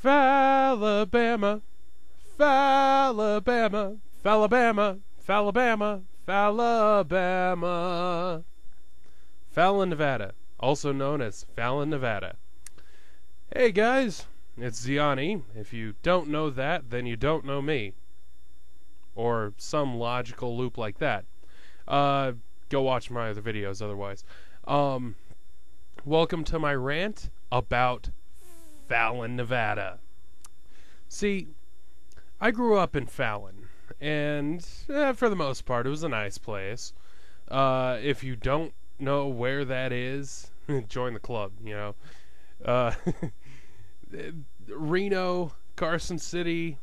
Fallabama, Fallabama, Fallabama, Fallabama, Fallabama. Fallon, Nevada, also known as Fallon, Nevada. Hey guys, it's Xiany. If you don't know that, then you don't know me. Or some logical loop like that. Go watch my other videos otherwise. Welcome to my rant about Fallon, Nevada. See, I grew up in Fallon, and for the most part, it was a nice place. If you don't know where that is, join the club, you know. Reno, Carson City,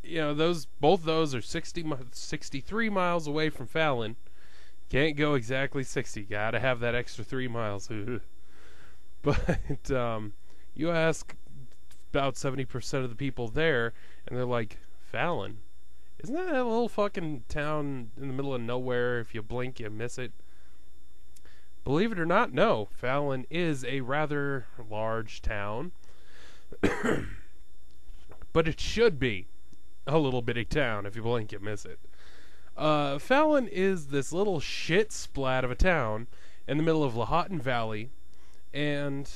you know, both those are 63 miles away from Fallon. Can't go exactly 60. Gotta have that extra 3 miles. But you ask about 70% of the people there, and they're like, Fallon? Isn't that a little fucking town in the middle of nowhere? If you blink, you miss it. Believe it or not, no. Fallon is a rather large town. But it should be a little bitty town. If you blink, you miss it. Fallon is this little shit splat of a town in the middle of Lahontan Valley, and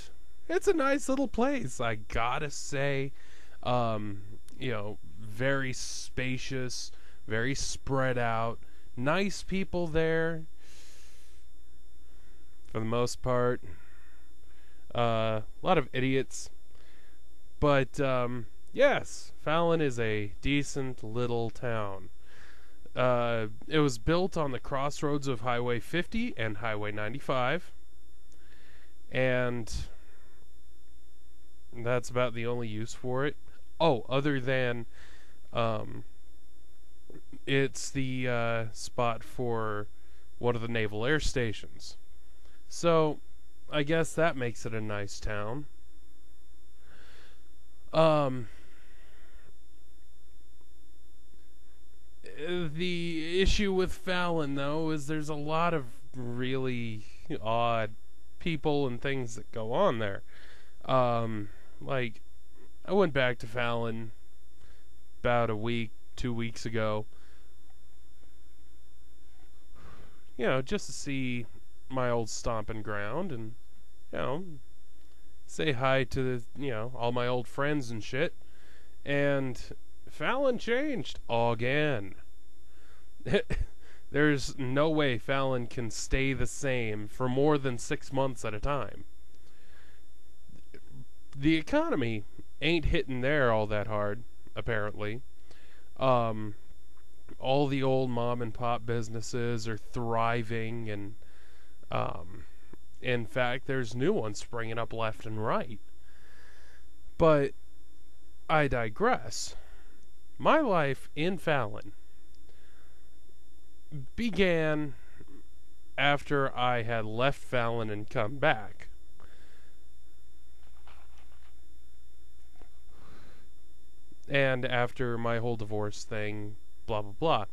it's a nice little place, I gotta say. You know, very spacious, very spread out, nice people there for the most part. A lot of idiots, but yes, Fallon is a decent little town. It was built on the crossroads of Highway 50 and Highway 95, and that's about the only use for it. Oh, other than it's the spot for one of the naval air stations. So I guess that makes it a nice town. The issue with Fallon, though, is there's a lot of really odd people and things that go on there. Like, I went back to Fallon about 2 weeks ago. You know, just to see my old stomping ground and, you know, say hi to, all my old friends and shit. And Fallon changed again. There's no way Fallon can stay the same for more than 6 months at a time. The economy ain't hitting there all that hard, apparently. All the old mom and pop businesses are thriving, and in fact, there's new ones springing up left and right. But I digress. My life in Fallon began after I had left Fallon and come back. And after my whole divorce thing, blah, blah,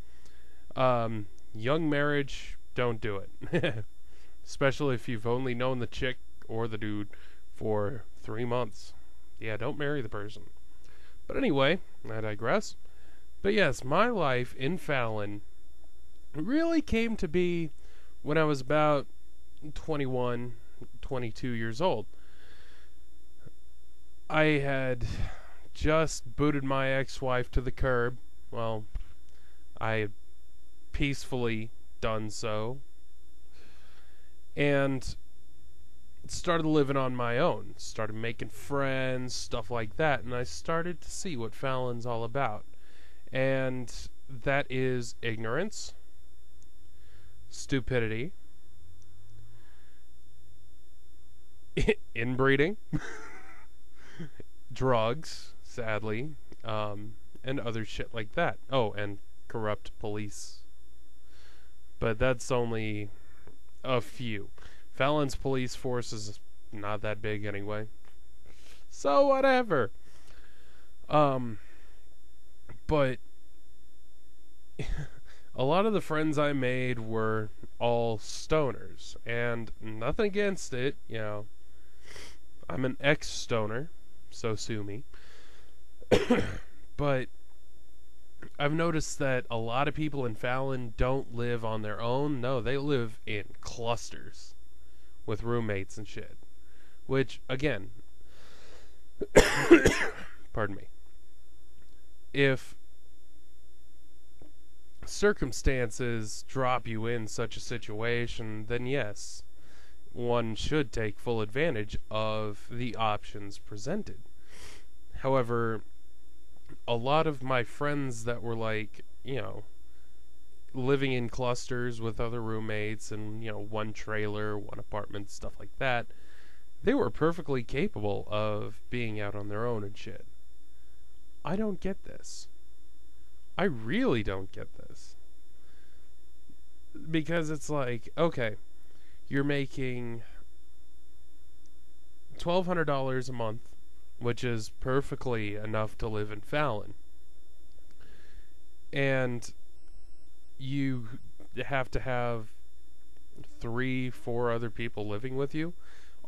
blah. Young marriage, don't do it. Especially if you've only known the chick or the dude for 3 months. Yeah, don't marry the person. But anyway, I digress. But yes, my life in Fallon really came to be when I was about 21, 22 years old. I had just booted my ex-wife to the curb. Well, I had peacefully done so. And started living on my own. Started making friends, stuff like that. And I started to see what Fallon's all about. And that is ignorance, stupidity, inbreeding, drugs, sadly, and other shit like that. Oh, and corrupt police. But that's only a few. Fallon's police force is not that big anyway. So whatever. But a lot of the friends I made were all stoners, and nothing against it, I'm an ex-stoner, so sue me. But I've noticed that a lot of people in Fallon don't live on their own. No, they live in clusters with roommates and shit. Which, again, pardon me, if circumstances drop you in such a situation, then yes, one should take full advantage of the options presented. However, a lot of my friends that were like, living in clusters with other roommates and, one trailer, one apartment, stuff like that, they were perfectly capable of being out on their own and shit. I don't get this. I really don't get this. Because it's like, okay, you're making $1,200 a month, which is perfectly enough to live in Fallon. And you have to have 3-4 other people living with you.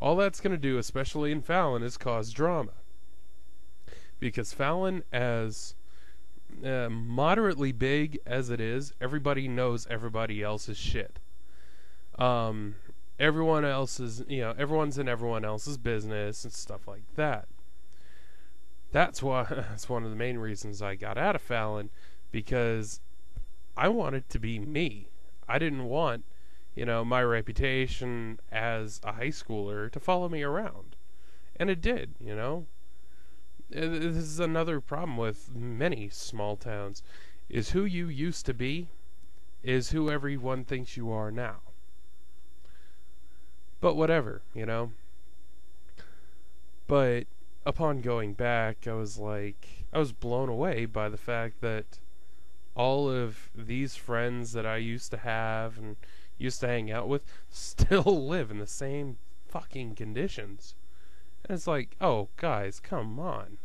All that's going to do, especially in Fallon, is cause drama. Because Fallon, as moderately big as it is, everybody knows everybody else's shit. Everyone else's, everyone's in everyone else's business and stuff like that. That's one of the main reasons I got out of Fallon, because I wanted to be me. I didn't want, my reputation as a high schooler to follow me around. And it did, This is another problem with many small towns, is who you used to be is who everyone thinks you are now. But whatever, But upon going back, I was blown away by the fact that all of these friends that I used to have and used to hang out with still live in the same fucking conditions. And it's like, oh, guys, come on,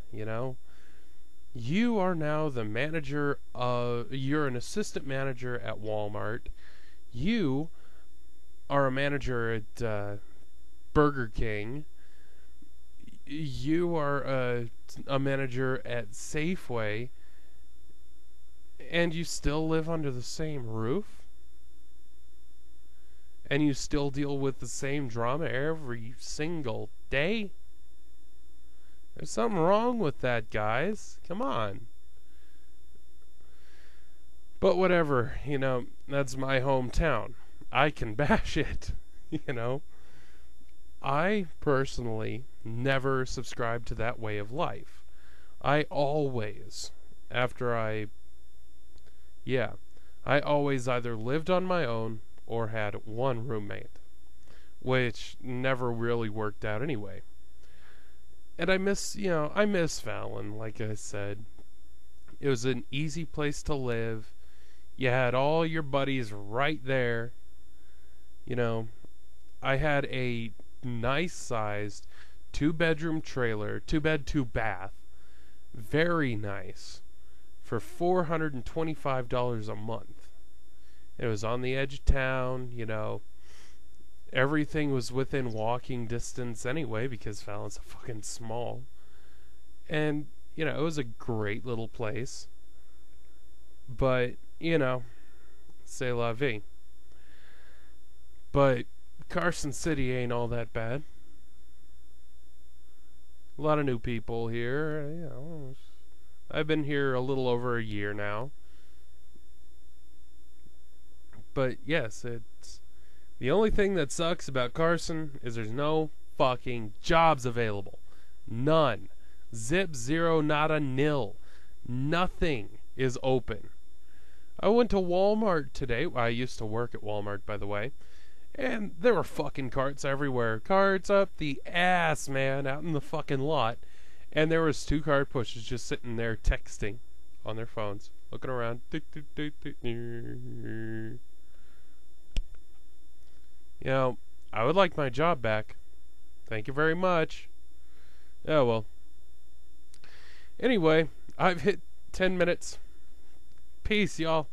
You are now the manager you're an assistant manager at Walmart. You are a manager at Burger King. You are a manager at Safeway. And you still live under the same roof? And you still deal with the same drama every single day? There's something wrong with that, guys. Come on. But whatever, that's my hometown. I can bash it, I personally never subscribed to that way of life. I always either lived on my own or had one roommate, which never really worked out anyway. And I miss Fallon, like I said. It was an easy place to live. You had all your buddies right there. I had a nice-sized 2-bedroom trailer, 2-bed, 2-bath. Very nice. For $425 a month. It was on the edge of town, Everything was within walking distance anyway, because Fallon's fucking small. And, it was a great little place. But, c'est la vie. But Carson City ain't all that bad. A lot of new people here, I've been here a little over a year now. But yes, it's the only thing that sucks about Carson is there's no fucking jobs available. None. Zip, zero, nada, nil. Nothing is open. I went to Walmart today. I used to work at Walmart, by the way. And there were fucking carts everywhere. Carts up the ass, man, out in the fucking lot. And there was 2 cart pushers just sitting there texting on their phones, looking around. I would like my job back. Thank you very much. Oh, well. Anyway, I've hit 10 minutes. Peace, y'all.